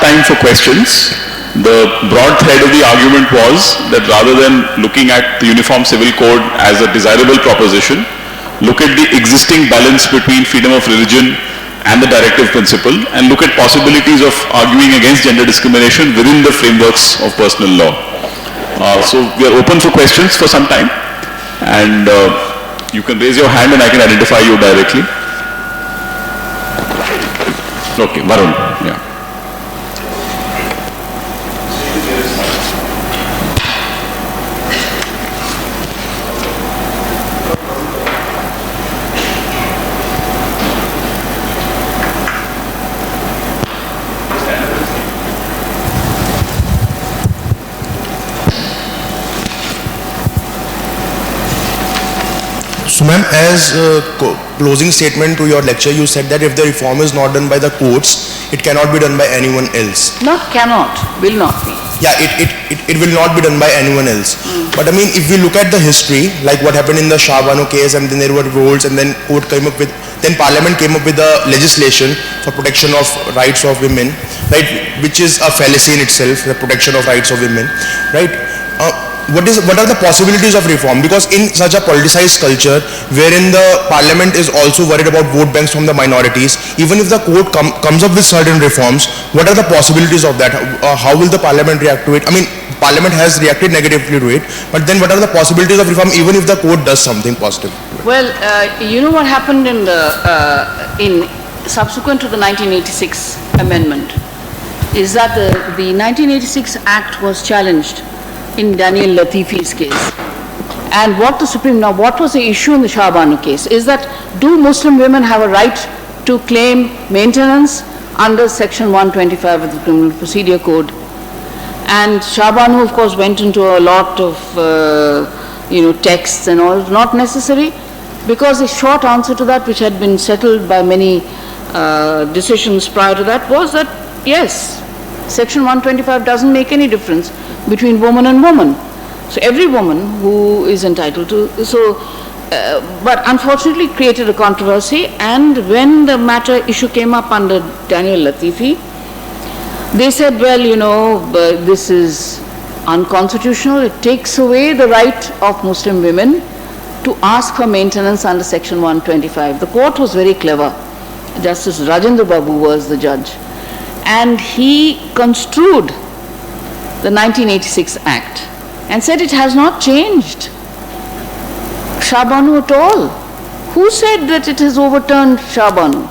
time for questions. The broad thread of the argument was that rather than looking at the Uniform Civil Code as a desirable proposition, look at the existing balance between freedom of religion and the directive principle, and look at possibilities of arguing against gender discrimination within the frameworks of personal law. So we are open for questions for some time, and you can raise your hand and I can identify you directly. Okay, Varun. Yeah. So ma'am, as closing statement to your lecture, you said that if the reform is not done by the courts, it cannot be done by anyone else. Not cannot, will not be. Yeah, it will not be done by anyone else. But I mean, if we look at the history, like what happened in the Shah Banu case, and then there were revolts, and then court came up with, then parliament came up with the legislation for protection of rights of women, right, which is a fallacy in itself, the protection of rights of women, right? What are the possibilities of reform? Because in such a politicized culture, wherein the parliament is also worried about vote banks from the minorities, even if the court comes up with certain reforms, what are the possibilities of that? How will the parliament react to it? I mean, parliament has reacted negatively to it, but then what are the possibilities of reform even if the court does something positive? Well, you know what happened in the subsequent to the 1986 amendment is that the 1986 Act was challenged in Daniel Latifi's case. And what was the issue in the Shah Banu case is that do Muslim women have a right to claim maintenance under section 125 of the Criminal Procedure Code? And Shah Banu, of course, went into a lot of texts and all, not necessary, because the short answer to that, which had been settled by many decisions prior to that, was that yes, section 125 doesn't make any difference between woman and woman. So every woman who is entitled to, but unfortunately created a controversy, and when the matter issue came up under Daniel Latifi, they said, well, this is unconstitutional, it takes away the right of Muslim women to ask for maintenance under section 125. The court was very clever. Justice Rajendra Babu was the judge, and he construed the 1986 Act and said it has not changed Shah Banu at all. Who said that it has overturned Shah Banu?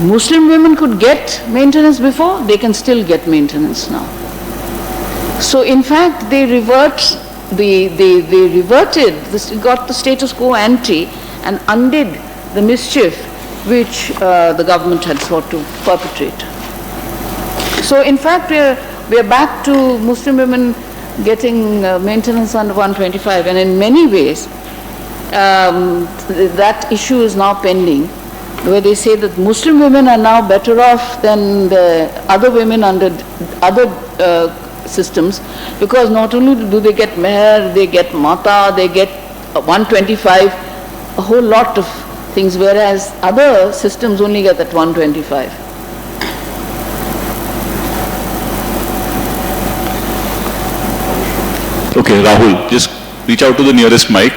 Muslim women could get maintenance before, they can still get maintenance now. So in fact they reverted, got the status quo ante and undid the mischief which the government had sought to perpetrate. So in fact we are back to Muslim women getting maintenance under 125, and in many ways that issue is now pending, where they say that Muslim women are now better off than the other women under other systems, because not only do they get meher, they get mata, they get 125, a whole lot of things, whereas other systems only get that 125. Okay, Rahul, just reach out to the nearest mic.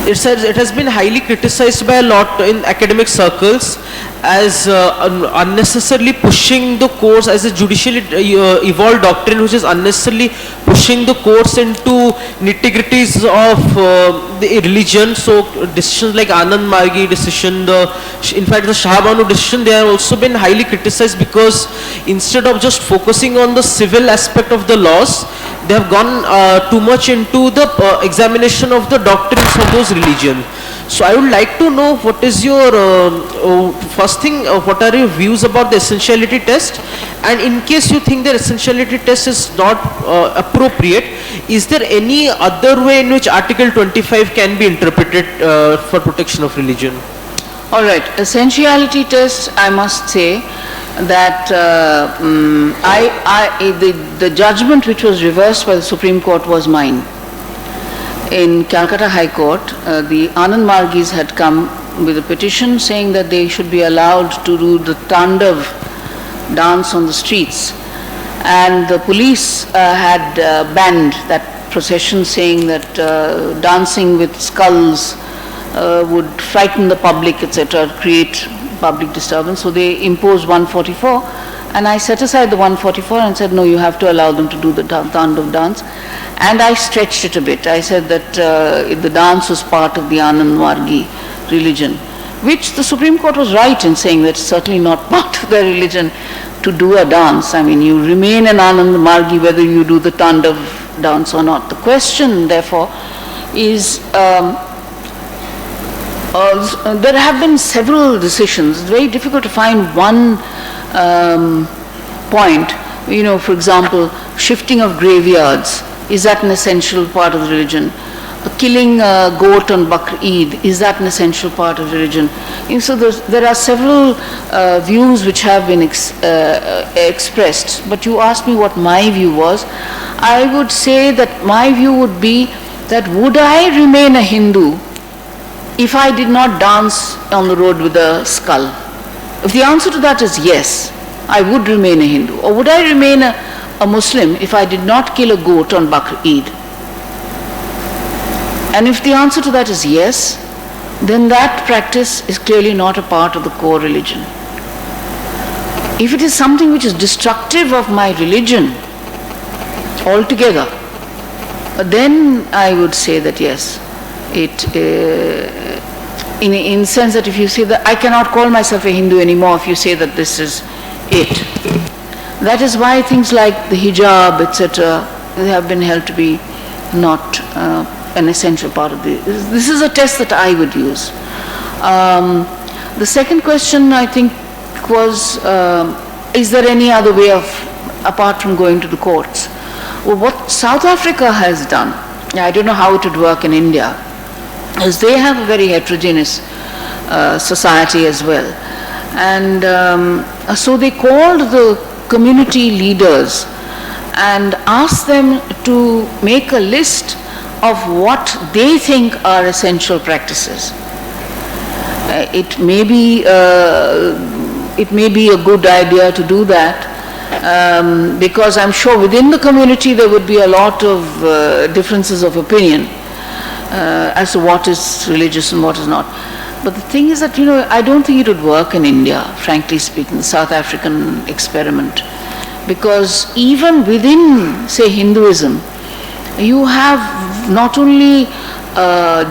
It says it has been highly criticized by a lot in academic circles as unnecessarily pushing the courts, as a judicially evolved doctrine which is unnecessarily pushing the courts into nitty-gritties of the religion. So decisions like Anand Margi decision, in fact the Shah Banu decision, they have also been highly criticized because instead of just focusing on the civil aspect of the laws, they have gone too much into the examination of the doctrines of those religions. So I would like to know what is your first thing, what are your views about the essentiality test, and in case you think the essentiality test is not appropriate, is there any other way in which Article 25 can be interpreted for protection of religion? All right, essentiality test, I must say that the judgment which was reversed by the Supreme Court was mine. In Calcutta High Court, the Anand Margis had come with a petition saying that they should be allowed to do the Tandav dance on the streets. And the police had banned that procession, saying that dancing with skulls would frighten the public, etc., create public disturbance. So they imposed 144, and I set aside the 144 and said, no, you have to allow them to do the Tandav dance. And I stretched it a bit. I said that the dance was part of the Anand Margi religion, which the Supreme Court was right in saying that it's certainly not part of their religion to do a dance. I mean, you remain an Anand Margi whether you do the Tandav dance or not. The question, therefore, is there have been several decisions. It's very difficult to find one point. You know, for example, shifting of graveyards, is that an essential part of the religion? Killing a goat on Bakr Eid, is that an essential part of religion? And so there are several views which have been expressed, but you asked me what my view was. I would say that my view would be that would I remain a Hindu if I did not dance on the road with a skull? If the answer to that is yes, I would remain a Hindu. Or would I remain a Muslim if I did not kill a goat on Bakr Eid? And if the answer to that is yes, then that practice is clearly not a part of the core religion. If it is something which is destructive of my religion altogether, then I would say that yes, it, in sense that if you say that I cannot call myself a Hindu anymore if you say that this is it. That is why things like the hijab, etc., they have been held to be not an essential part of this is a test that I would use. The second question, I think, was, is there any other way of, apart from going to the courts? Well, what South Africa has done, I don't know how it would work in India, is they have a very heterogeneous society as well. And so they called the community leaders and asked them to make a list of what they think are essential practices. It may be a good idea to do that because I'm sure within the community there would be a lot of differences of opinion as to what is religious and what is not. But the thing is that, I don't think it would work in India, frankly speaking, the South African experiment. Because even within, say, Hinduism, you have not only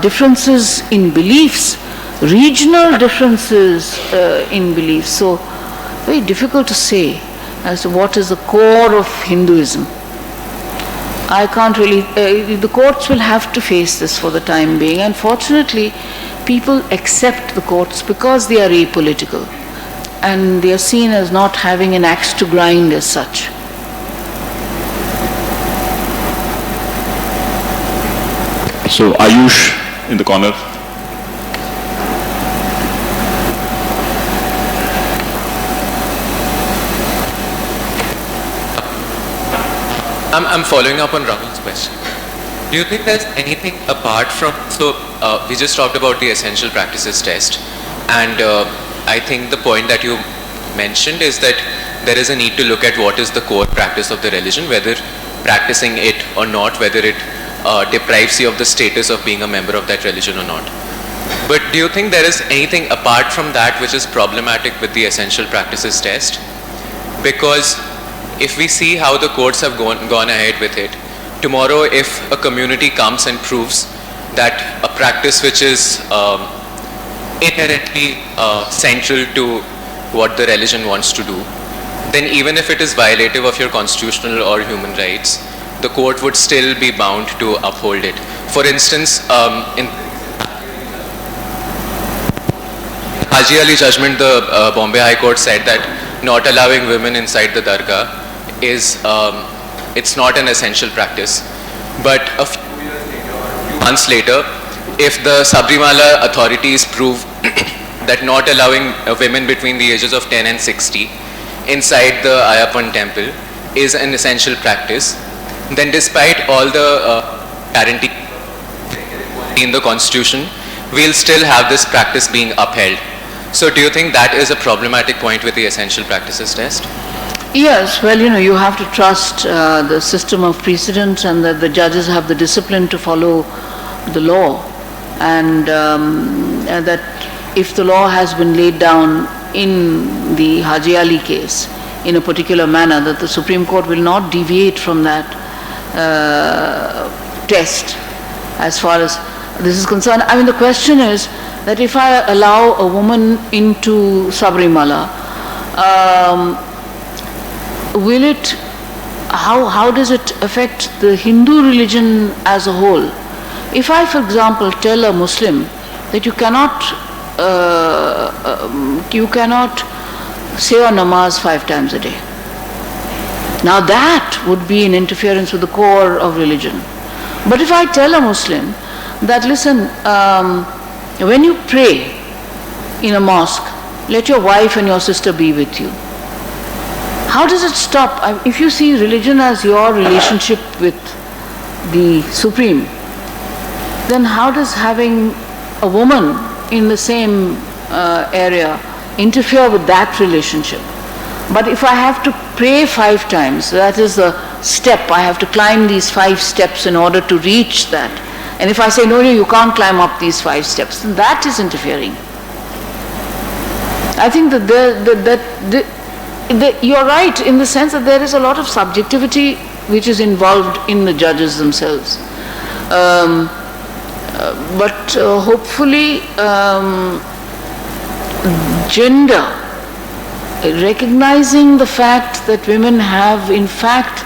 differences in beliefs, regional differences in beliefs. So, very difficult to say as to what is the core of Hinduism. I can't really, the courts will have to face this for the time being. And fortunately, people accept the courts because they are apolitical and they are seen as not having an axe to grind as such. So Ayush in the corner. I'm following up on Rahul's question. Do you think there's anything apart from, we just talked about the essential practices test, and I think the point that you mentioned is that there is a need to look at what is the core practice of the religion, whether practicing it or not, whether it deprives you of the status of being a member of that religion or not. But do you think there is anything apart from that which is problematic with the essential practices test? Because if we see how the courts have gone ahead with it, tomorrow if a community comes and proves that a practice which is inherently central to what the religion wants to do, then even if it is violative of your constitutional or human rights, the court would still be bound to uphold it. For instance, in Haji Ali judgment, the Bombay High Court said that not allowing women inside the dargah is, it's not an essential practice. But a few months later, if the Sabrimala authorities prove that not allowing women between the ages of 10 and 60 inside the Ayyappan temple is an essential practice, then despite all the guarantee in the constitution, we'll still have this practice being upheld. So do you think that is a problematic point with the essential practices test? Yes, well, you have to trust the system of precedent, and that the judges have the discipline to follow the law, and that if the law has been laid down in the Haji Ali case in a particular manner, that the Supreme Court will not deviate from that test as far as this is concerned. I mean, the question is that if I allow a woman into Sabrimala, how does it affect the Hindu religion as a whole? If I, for example, tell a Muslim that you cannot say your namaz 5 times a day, now that would be an interference with the core of religion. But if I tell a Muslim that, listen, when you pray in a mosque, let your wife and your sister be with you, how does it stop? If you see religion as your relationship with the Supreme, then how does having a woman in the same area interfere with that relationship? But if I have to pray 5 times, that is the step, I have to climb these 5 steps in order to reach that. And if I say, no, you can't climb up these 5 steps, then that is interfering. I think that you're right in the sense that there is a lot of subjectivity which is involved in the judges themselves. But hopefully gender, recognizing the fact that women have in fact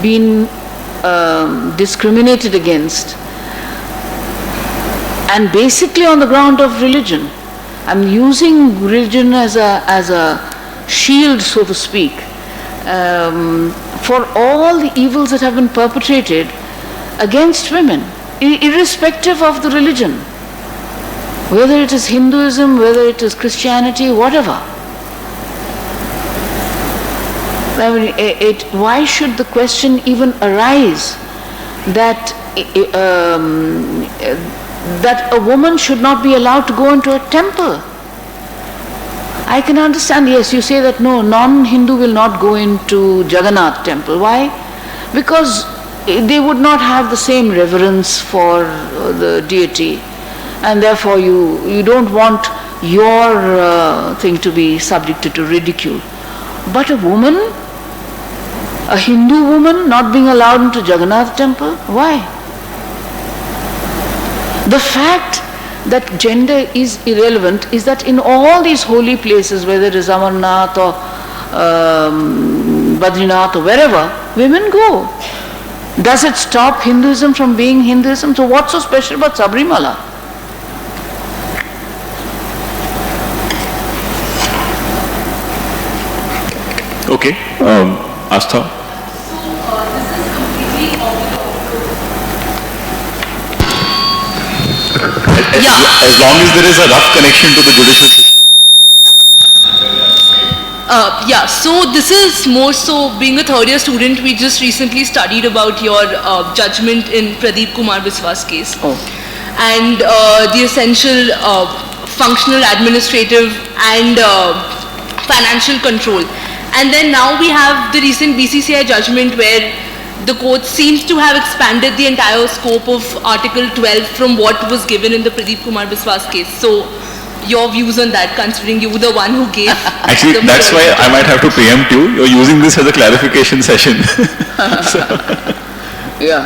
been discriminated against, and basically on the ground of religion. I'm using religion as a shield, so to speak, for all the evils that have been perpetrated against women, irrespective of the religion, whether it is Hinduism, whether it is Christianity, whatever. I mean, why should the question even arise that that a woman should not be allowed to go into a temple? I can understand, yes, you say that no, non-Hindu will not go into Jagannath temple. Why? Because they would not have the same reverence for the deity, and therefore you don't want your thing to be subjected to ridicule. But a woman, a Hindu woman not being allowed into Jagannath temple, why? The fact that gender is irrelevant is that in all these holy places, whether it is Amarnath or Badrinath or wherever, women go. Does it stop Hinduism from being Hinduism? So what's so special about Sabrimala? Okay, Astha. As long as there is a rough connection to the judicial system. Yeah, so this is more so, being a third year student, we just recently studied about your judgment in Pradeep Kumar Biswas case. Oh. And the essential functional, administrative and financial control. And then now we have the recent BCCI judgment where the court seems to have expanded the entire scope of Article 12 from what was given in the Pradeep Kumar Biswas case. So your views on that, considering you were the one who gave... Actually, that's why I might have to preempt you. You're using this as a clarification session. Yeah.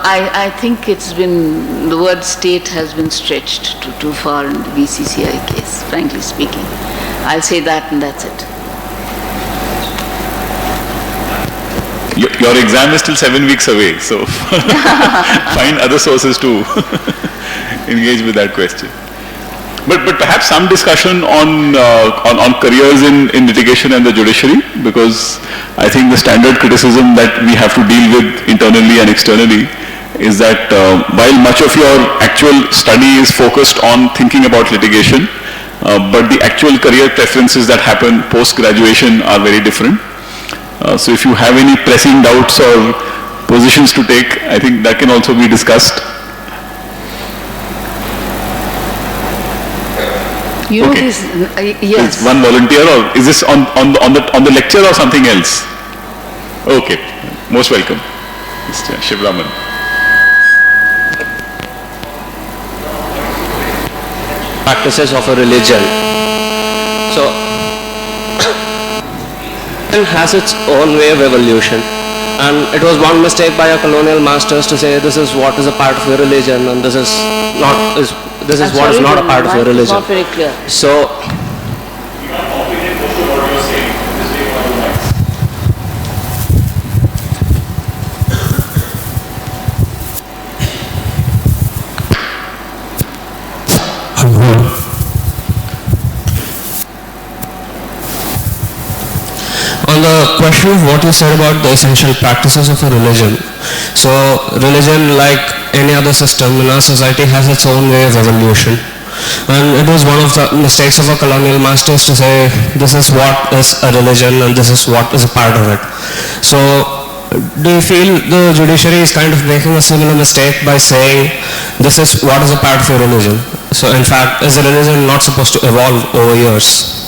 I think it's been, the word state has been stretched too far in the BCCI case, frankly speaking. I'll say that and that's it. Your exam is still 7 weeks away, so find other sources to engage with that question. But perhaps some discussion on careers in litigation and the judiciary, because I think the standard criticism that we have to deal with internally and externally is that while much of your actual study is focused on thinking about litigation, but the actual career preferences that happen post-graduation are very different. So if you have any pressing doubts or positions to take, I think that can also be discussed. You know Okay. this, yes. Is one volunteer, or is this on the lecture or something else? Okay, most welcome, Mr. Shivraman. Practices of a religion. So, it has its own way of evolution, and it was one mistake by our colonial masters to say this is what is a part of your religion and this is not what is not a part of your religion. Not very clear. So, on the question of what you said about the essential practices of a religion, so religion, like any other system in our society, has its own way of evolution, and it was one of the mistakes of our colonial masters to say this is what is a religion and this is what is a part of it. So do you feel the judiciary is kind of making a similar mistake by saying this is what is a part of your religion? So in fact, is a religion not supposed to evolve over years?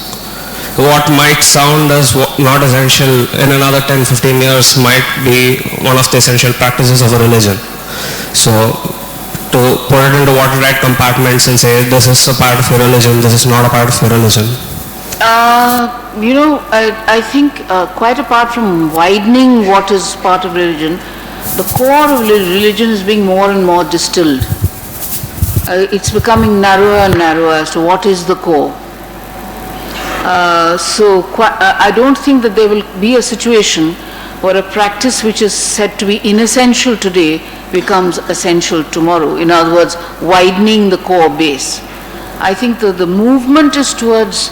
What might sound as not essential in another 10-15 years might be one of the essential practices of a religion. So to put it into watertight compartments and say this is a part of your religion, this is not a part of your religion. I think quite apart from widening what is part of religion, the core of religion is being more and more distilled. It's becoming narrower and narrower as to what is the core. I don't think that there will be a situation where a practice which is said to be inessential today becomes essential tomorrow. In other words, widening the core base. I think that the movement is towards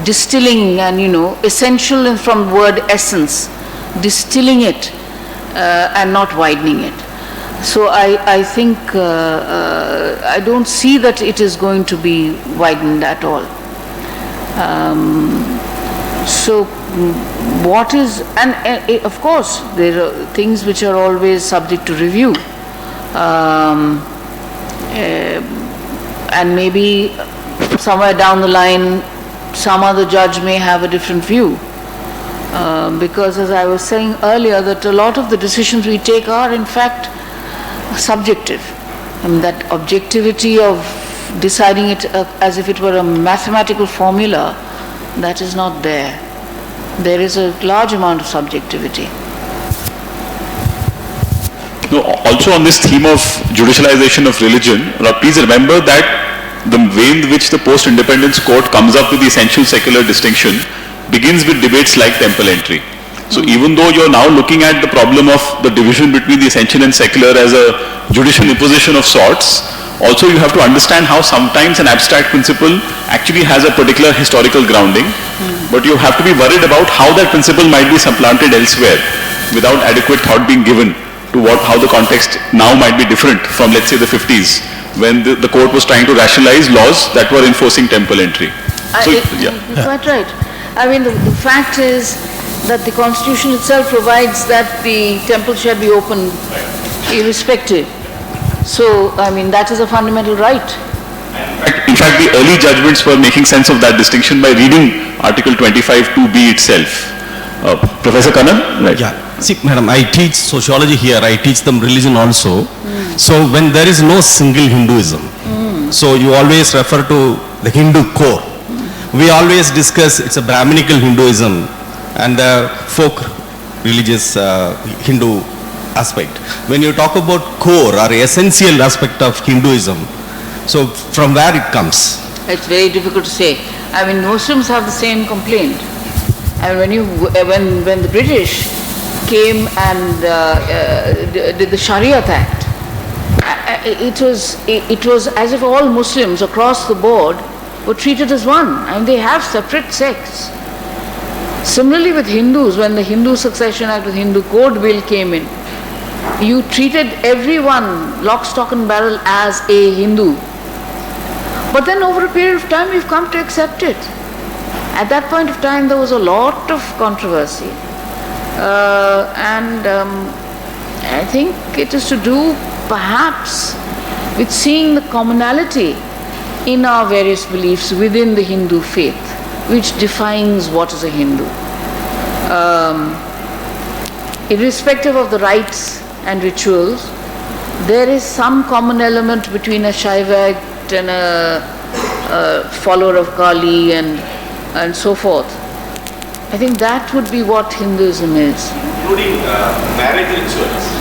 distilling and, essential from the word essence, distilling it and not widening it. So I think, I don't see that it is going to be widened at all. What is, and of course there are things which are always subject to review, and maybe somewhere down the line some other judge may have a different view, because as I was saying earlier, that a lot of the decisions we take are in fact subjective. I mean, that objectivity of deciding it as if it were a mathematical formula, that is not there. There is a large amount of subjectivity. No, also on this theme of judicialization of religion, please remember that the way in which the post-independence court comes up with the essential secular distinction begins with debates like temple entry. So even though you're now looking at the problem of the division between the essential and secular as a judicial imposition of sorts, also you have to understand how sometimes an abstract principle actually has a particular historical grounding, but you have to be worried about how that principle might be supplanted elsewhere without adequate thought being given to how the context now might be different from, let's say, the 50s, when the court was trying to rationalize laws that were enforcing temple entry. You're quite right. I mean, the fact is that the Constitution itself provides that the temple shall be open irrespective. So, I mean, that is a fundamental right. In fact, the early judgments were making sense of that distinction by reading Article 25(2)(b) itself. Professor Kannan? Right. Yeah. See, madam, I teach sociology here. I teach them religion also. So when there is no single Hinduism, so you always refer to the Hindu core. We always discuss it's a Brahminical Hinduism and the folk religious Hindu aspect. When you talk about core or essential aspect of Hinduism, so from where it comes? It's very difficult to say. I mean, Muslims have the same complaint. And when the British came and did the Shariat Act, it was as if all Muslims across the board were treated as one. I mean, they have separate sects. Similarly with Hindus, when the Hindu Succession Act, the Hindu Code Bill came in, You treated everyone, lock, stock and barrel, as a Hindu. But then over a period of time, we've come to accept it. At that point of time, there was a lot of controversy. I think it is to do perhaps with seeing the commonality in our various beliefs within the Hindu faith, which defines what is a Hindu. Irrespective of the rites and rituals, there is some common element between a Shaivite and a follower of Kali and so forth. I think that would be what Hinduism is. Including marriage rituals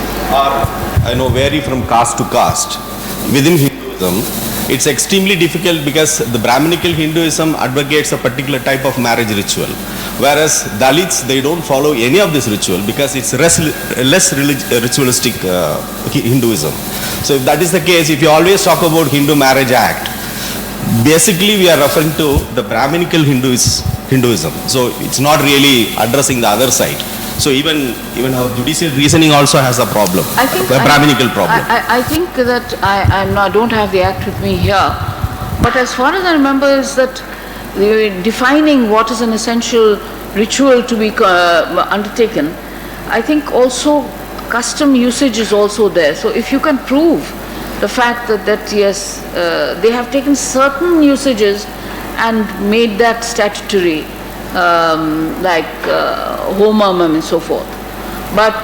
vary from caste to caste. Within Hinduism, it's extremely difficult because the Brahminical Hinduism advocates a particular type of marriage ritual, whereas Dalits, they don't follow any of this ritual because it's less ritualistic Hinduism. So if that is the case, if you always talk about Hindu Marriage Act, basically we are referring to the Brahminical Hinduism. So it's not really addressing the other side. So even our judicial reasoning also has a problem, a Brahminical problem. I think that I don't have the act with me here, but as far as I remember is that defining what is an essential ritual to be undertaken, I think also custom usage is also there. So if you can prove the fact that yes, they have taken certain usages and made that statutory, like homam and so forth. But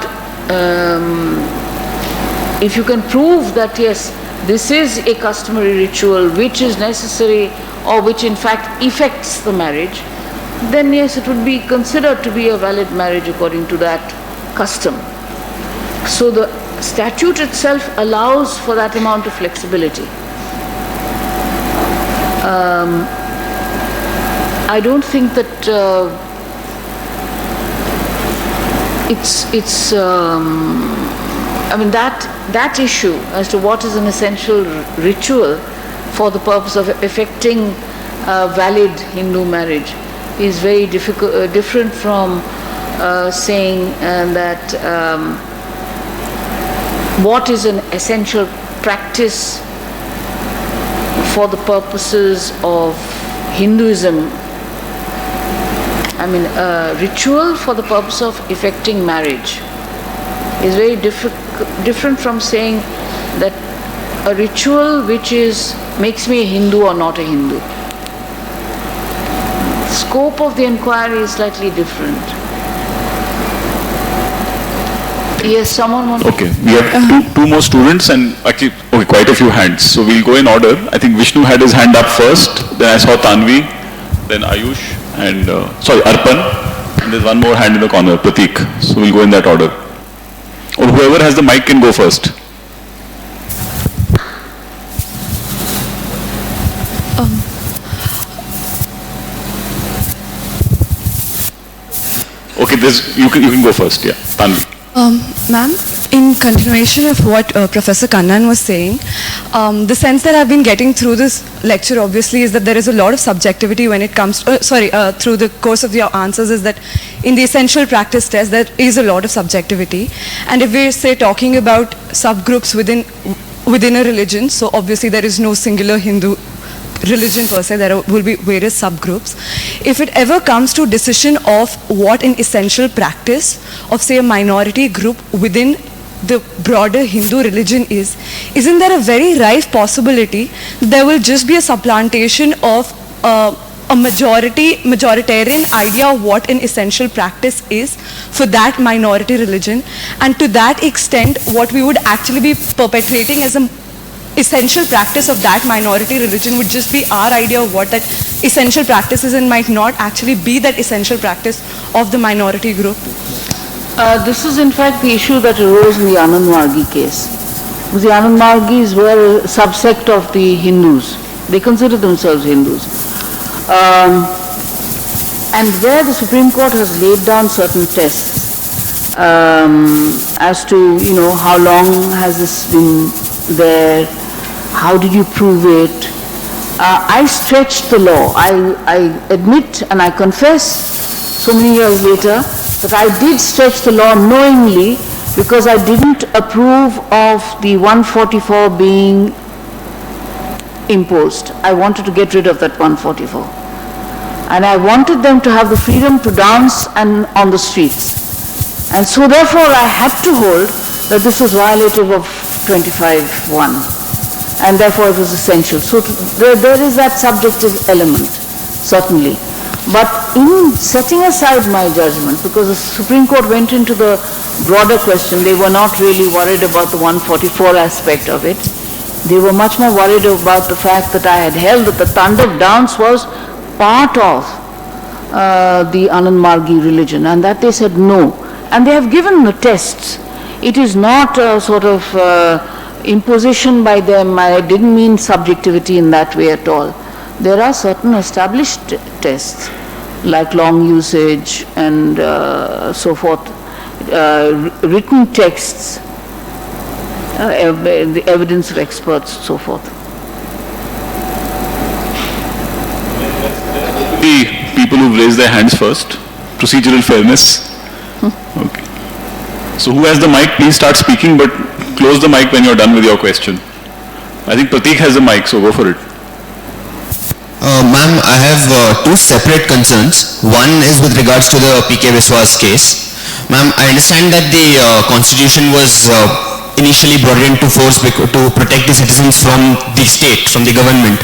if you can prove that yes, this is a customary ritual which is necessary or which in fact affects the marriage, then yes, it would be considered to be a valid marriage according to that custom. So the statute itself allows for that amount of flexibility. I don't think that that issue as to what is an essential ritual for the purpose of effecting valid Hindu marriage is very different from saying that what is an essential practice for the purposes of Hinduism. Ritual for the purpose of effecting marriage is very different from saying that a ritual which makes me a Hindu or not a Hindu. The scope of the inquiry is slightly different. Yes, someone wants. Okay, we have two more students and actually quite a few hands. So we'll go in order. I think Vishnu had his hand up first. Then I saw Tanvi, then Ayush, and Arpan. And there's one more hand in the corner, Pratik. So we'll go in that order. Or whoever has the mic can go first. Okay, you can go first. Yeah, Tanvi. Ma'am, in continuation of what Professor Kannan was saying, the sense that I've been getting through this lecture obviously is that there is a lot of subjectivity when it comes to, through the course of your answers is that in the essential practice test there is a lot of subjectivity, and if we're say talking about subgroups within a religion, so obviously there is no singular Hindu religion per se, there will be various subgroups. If it ever comes to decision of what an essential practice of say a minority group within the broader Hindu religion isn't there a very rife possibility there will just be a supplantation of a majoritarian idea of what an essential practice is for that minority religion, and to that extent what we would actually be perpetrating as an essential practice of that minority religion would just be our idea of what that essential practice is and might not actually be that essential practice of the minority group. This is in fact the issue that arose in the Anand Margi case. The Anand Margis were a subsect of the Hindus. They consider themselves Hindus. And where the Supreme Court has laid down certain tests as to, how long has this been there, how did you prove it? I stretched the law. I admit and I confess so many years later that I did stretch the law knowingly because I didn't approve of the 144 being imposed. I wanted to get rid of that 144. And I wanted them to have the freedom to dance and on the streets. And so therefore I had to hold that this was violative of 25(1). And therefore it was essential. So there is that subjective element, certainly. But in setting aside my judgment, because the Supreme Court went into the broader question, they were not really worried about the 144 aspect of it. They were much more worried about the fact that I had held that the Tandav dance was part of the Anand Margi religion, and that they said no. And they have given the tests. It is not a sort of imposition by them. I didn't mean subjectivity in that way at all. There are certain established tests, like long usage and so forth, written texts, the evidence of experts, so forth. The people who've raised their hands first, procedural fairness. Okay. So who has the mic, please start speaking, but close the mic when you're done with your question. I think Prateek has the mic, so go for it. Ma'am, I have two separate concerns. One is with regards to the PK Viswas case. Ma'am, I understand that the constitution was initially brought into force to protect the citizens from the state, from the government,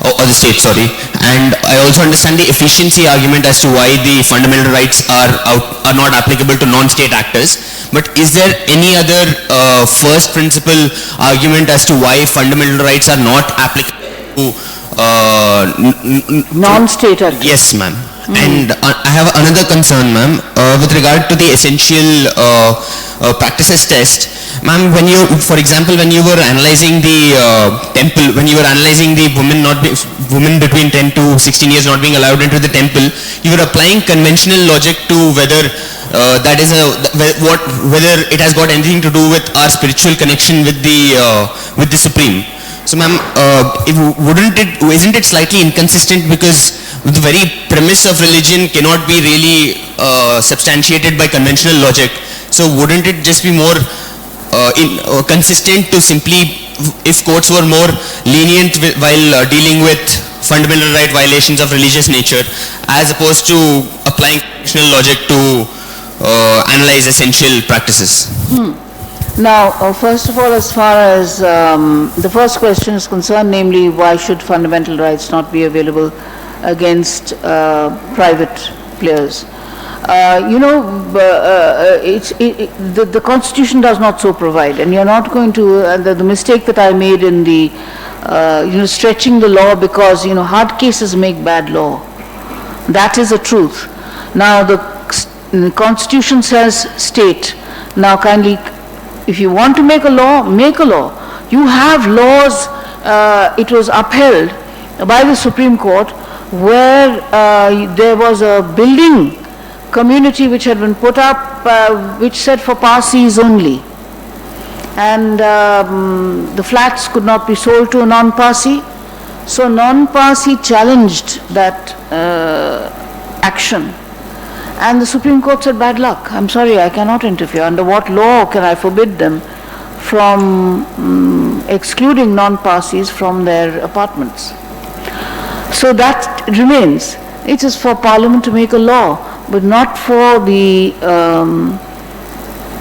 or the state, sorry. And I also understand the efficiency argument as to why the fundamental rights are not applicable to non-state actors. But is there any other first principle argument as to why fundamental rights are not applicable to non-state actors? Yes, ma'am. And I have another concern, ma'am, with regard to the essential practices test. Ma'am, when you, for example, when you were analyzing the temple, when you were analyzing the women between 10 to 16 years not being allowed into the temple, you were applying conventional logic to whether that is whether it has got anything to do with our spiritual connection with the Supreme. So, ma'am, isn't it slightly inconsistent, because the very premise of religion cannot be really substantiated by conventional logic? So, wouldn't it just be more consistent to simply, if courts were more lenient while dealing with fundamental right violations of religious nature, as opposed to applying conventional logic to analyze essential practices? Now, first of all, as far as the first question is concerned, namely why should fundamental rights not be available against private players? The Constitution does not so provide, and you're not going to, the mistake that I made in the, stretching the law, because, hard cases make bad law. That is the truth. Now, the Constitution says state. Now, kindly, if you want to make a law, make a law. You have laws, it was upheld by the Supreme Court, where there was a building community which had been put up, which said for Parsis only. And the flats could not be sold to a non-Parsi. So non-Parsi challenged that action. And the Supreme Court said, bad luck. I'm sorry, I cannot interfere. Under what law can I forbid them from excluding non-Parsis from their apartments? So that remains. It is for Parliament to make a law, but not for the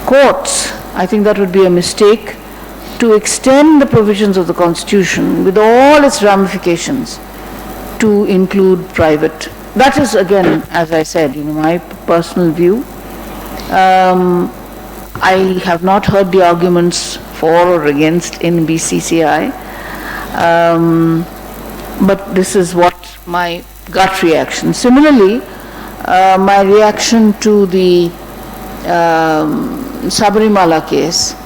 courts. I think that would be a mistake to extend the provisions of the Constitution with all its ramifications to include private. That is, again, as I said, my personal view. I have not heard the arguments for or against in BCCI, but this is what my gut reaction. Similarly, my reaction to the Sabarimala case,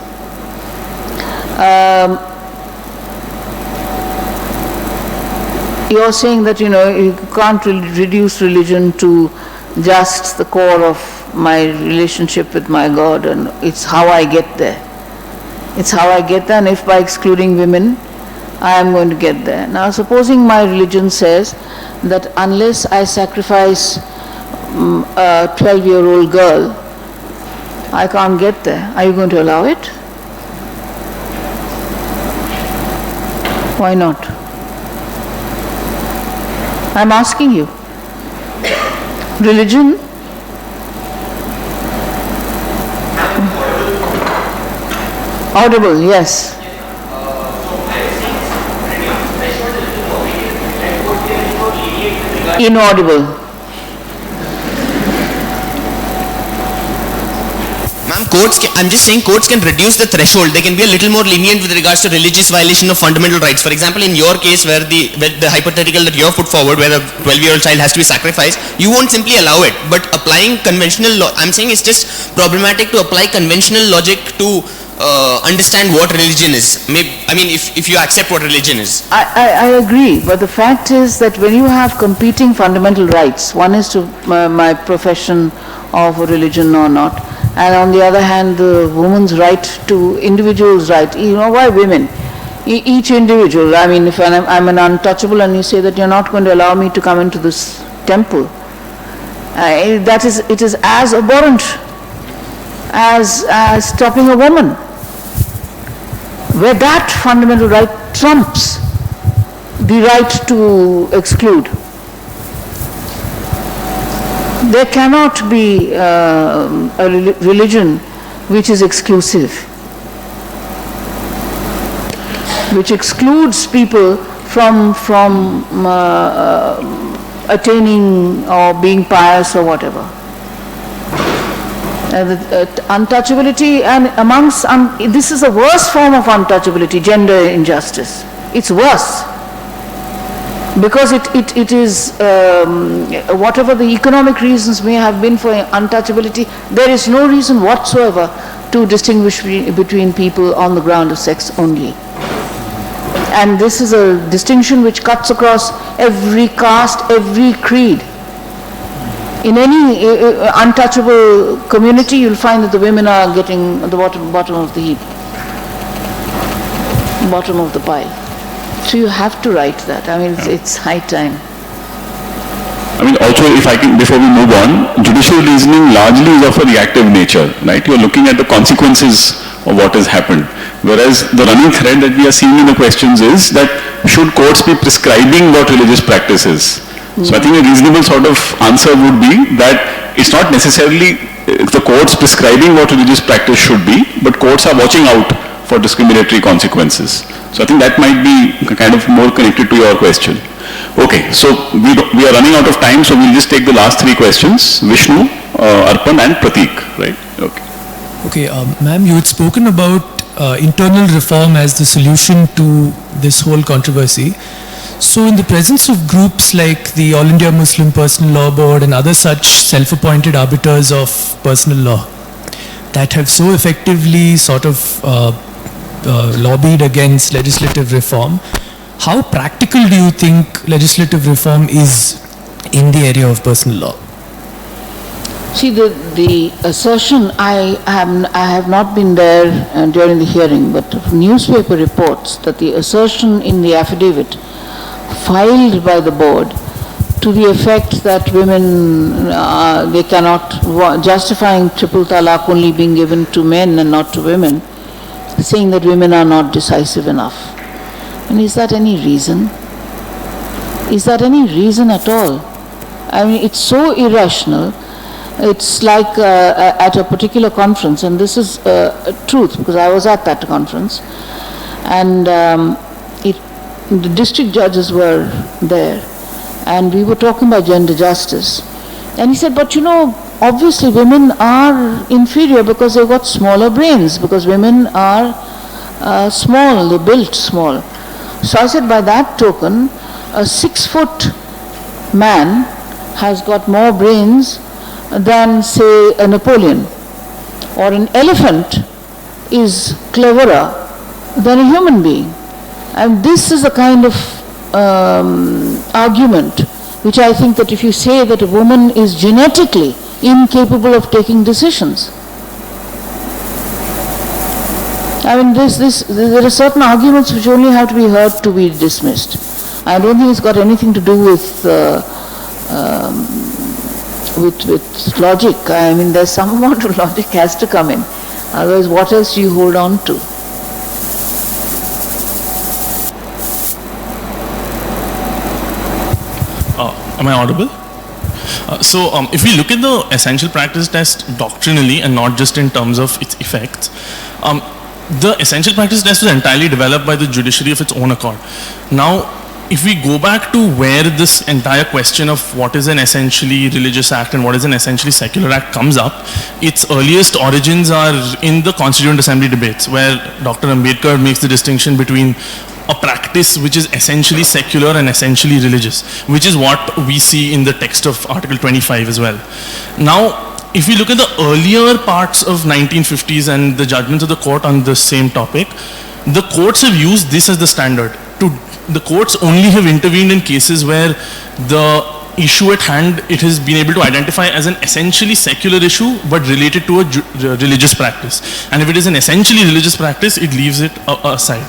you're saying that, you can't reduce religion to just the core of my relationship with my God, and it's how I get there. It's how I get there, and if by excluding women, I am going to get there. Now, supposing my religion says that unless I sacrifice a 12-year-old girl, I can't get there. Are you going to allow it? Why not? I'm asking you. Religion? Audible, yes. Inaudible. Ma'am, I'm just saying courts can reduce the threshold. They can be a little more lenient with regards to religious violation of fundamental rights. For example, in your case where the hypothetical that you have put forward where the 12-year-old child has to be sacrificed, you won't simply allow it. But applying conventional law, I'm saying it's just problematic to apply conventional logic to understand what religion is. If you accept what religion is. I agree, but the fact is that when you have competing fundamental rights, one is to my profession of a religion or not, and on the other hand the woman's right to individual's right. You know why women? Each individual, I mean if I'm an untouchable and you say that you're not going to allow me to come into this temple, it is as abhorrent as stopping a woman, where that fundamental right trumps the right to exclude. There cannot be a religion which is exclusive, which excludes people from attaining or being pious or whatever. Untouchability, and this is a worse form of untouchability, gender injustice. It's worse. Because it is, whatever the economic reasons may have been for untouchability, there is no reason whatsoever to distinguish between people on the ground of sex only. And this is a distinction which cuts across every caste, every creed. In any untouchable community, you'll find that the women are getting the bottom of the heap, bottom of the pile. So you have to write that. I mean, it's high time. I mean, also, if I can, before we move on, judicial reasoning largely is of a reactive nature, right? You're looking at the consequences of what has happened. Whereas the running thread that we are seeing in the questions is that should courts be prescribing what religious practice is? So I think a reasonable sort of answer would be that it's not necessarily the courts prescribing what religious practice should be, but courts are watching out for discriminatory consequences. So I think that might be kind of more connected to your question. Okay, so we are running out of time, so we'll just take the last three questions. Vishnu, Arpan and Prateek, right? Okay. Okay, ma'am, you had spoken about internal reform as the solution to this whole controversy. So in the presence of groups like the All India Muslim Personal Law Board and other such self-appointed arbiters of personal law that have so effectively sort of lobbied against legislative reform, how practical do you think legislative reform is in the area of personal law? See, the assertion, I have not been there during the hearing, but newspaper reports that the assertion in the affidavit filed by the board to the effect that women, they cannot, justifying triple talaq only being given to men and not to women, saying that women are not decisive enough. And is that any reason? Is that any reason at all? I mean, it's so irrational. It's like at a particular conference, and this is truth because I was at that conference, and the district judges were there, and we were talking about gender justice, and he said, but you know, obviously women are inferior because they've got smaller brains, because women are small, they're built small. So I said, by that token, a 6-foot man has got more brains than, say, a Napoleon, or an elephant is cleverer than a human being. And this is a kind of argument which I think that if you say that a woman is genetically incapable of taking decisions, I mean, there are certain arguments which only have to be heard to be dismissed. I don't think it's got anything to do with with logic. I mean, there's some amount of logic has to come in. Otherwise, what else do you hold on to? Am I audible? If we look at the essential practice test doctrinally and not just in terms of its effects, the essential practice test was entirely developed by the judiciary of its own accord. Now, if we go back to where this entire question of what is an essentially religious act and what is an essentially secular act comes up, its earliest origins are in the Constituent Assembly debates, where Dr. Ambedkar makes the distinction between a practice which is essentially secular and essentially religious, which is what we see in the text of Article 25 as well. Now, if we look at the earlier parts of 1950s and the judgments of the court on the same topic, the courts have used this as the standard. The courts only have intervened in cases where the issue at hand, it has been able to identify as an essentially secular issue but related to a religious practice. And if it is an essentially religious practice, it leaves it aside.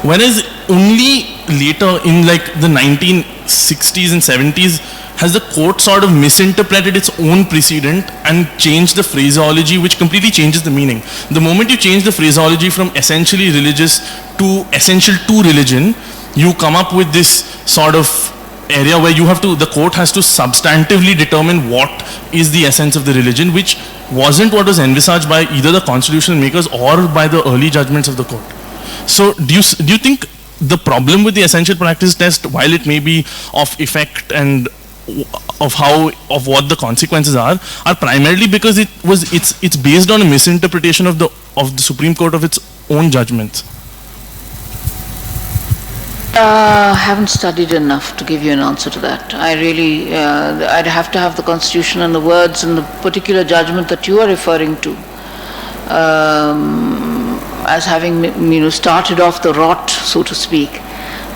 Whereas only later in like the 1960s and 70s has the court sort of misinterpreted its own precedent and changed the phraseology, which completely changes the meaning. The moment you change the phraseology from essentially religious to essential to religion, you come up with this sort of area where you have to, the court has to substantively determine what is the essence of the religion, which wasn't what was envisaged by either the constitutional makers or by the early judgments of the court. So do you think the problem with the essential practice test, while it may be of effect and of what the consequences are primarily because it's based on a misinterpretation of the Supreme Court of its own judgments? Haven't studied enough to give you an answer to that. I really, I'd have to have the Constitution and the words and the particular judgment that you are referring to as having, started off the rot, so to speak,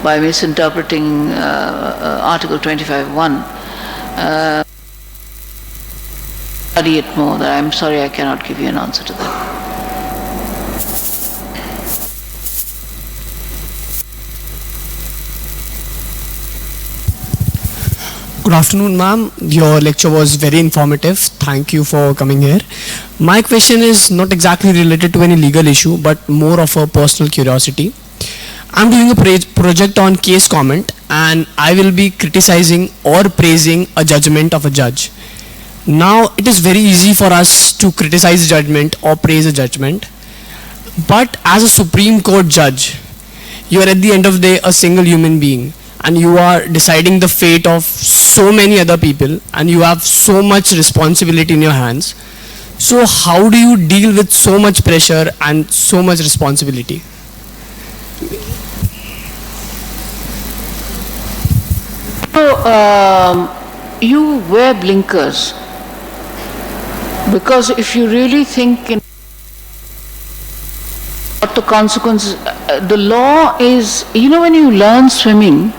by misinterpreting Article 25(1). Study it more. I'm sorry, I cannot give you an answer to that. Good afternoon, ma'am. Your lecture was very informative. Thank you for coming here. My question is not exactly related to any legal issue, but more of a personal curiosity. I'm doing a project on case comment, and I will be criticizing or praising a judgment of a judge. Now, it is very easy for us to criticize a judgment or praise a judgment, but as a Supreme Court judge, you are at the end of the day a single human being, and you are deciding the fate of so many other people, and you have so much responsibility in your hands. So how do you deal with so much pressure and so much responsibility? So you wear blinkers, because if you really think in what the consequences, the law is, when you learn swimming,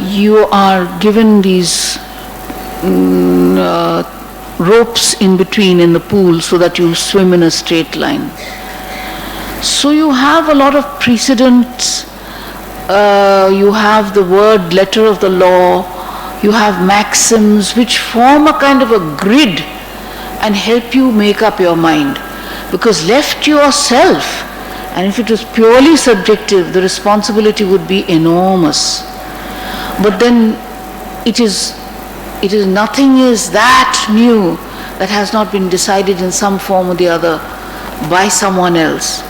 you are given these ropes in between in the pool so that you swim in a straight line. So you have a lot of precedents, you have the word letter of the law, you have maxims which form a kind of a grid and help you make up your mind. Because left to yourself, and if it was purely subjective, the responsibility would be enormous. But then it is nothing is that new that has not been decided in some form or the other by someone else,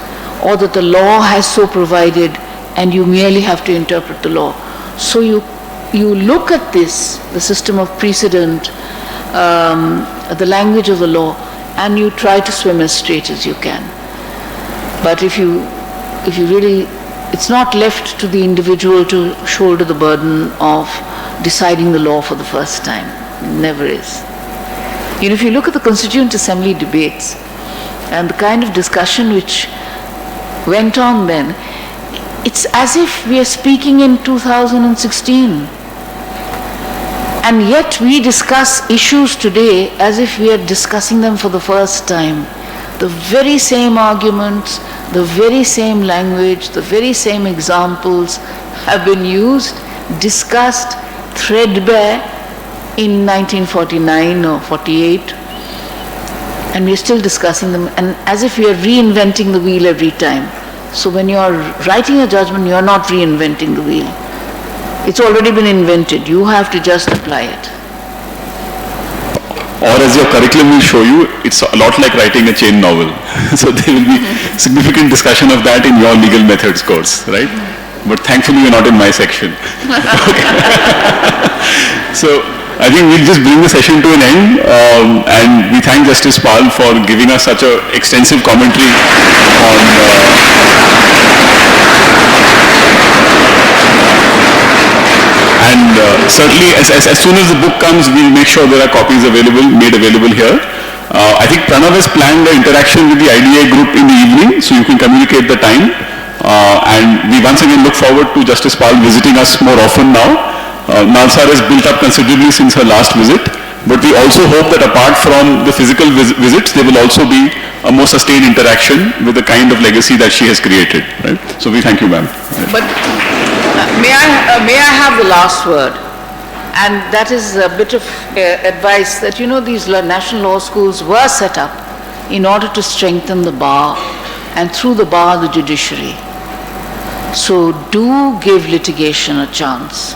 or that the law has so provided and you merely have to interpret the law. So you look at this, the system of precedent, the language of the law, and you try to swim as straight as you can. But if you really, it's not left to the individual to shoulder the burden of deciding the law for the first time. It never is. If you look at the Constituent Assembly debates and the kind of discussion which went on then, it's as if we are speaking in 2016. And yet we discuss issues today as if we are discussing them for the first time. The very same arguments, the very same language, the very same examples have been used, discussed, threadbare, in 1949 or 48, and we're still discussing them, and as if we are reinventing the wheel every time. So when you're writing a judgment, you're not reinventing the wheel. It's already been invented. You have to just apply it. Or as your curriculum will show you, it's a lot like writing a chain novel. So there will be significant discussion of that in your legal methods course, right? But thankfully you're not in my section. So I think we'll just bring the session to an end, and we thank Justice Pal for giving us such an extensive commentary on and certainly as soon as the book comes, we'll make sure there are copies made available here. I think Pranav has planned an interaction with the IDA group in the evening, so you can communicate the time. And we once again look forward to Justice Pal visiting us more often now. Nalsar has built up considerably since her last visit, but we also hope that apart from the physical visits, there will also be a more sustained interaction with the kind of legacy that she has created. Right? So we thank you, ma'am. But may I have the last word? And that is a bit of advice that, you know, these national law schools were set up in order to strengthen the bar, and through the bar, the judiciary. So do give litigation a chance.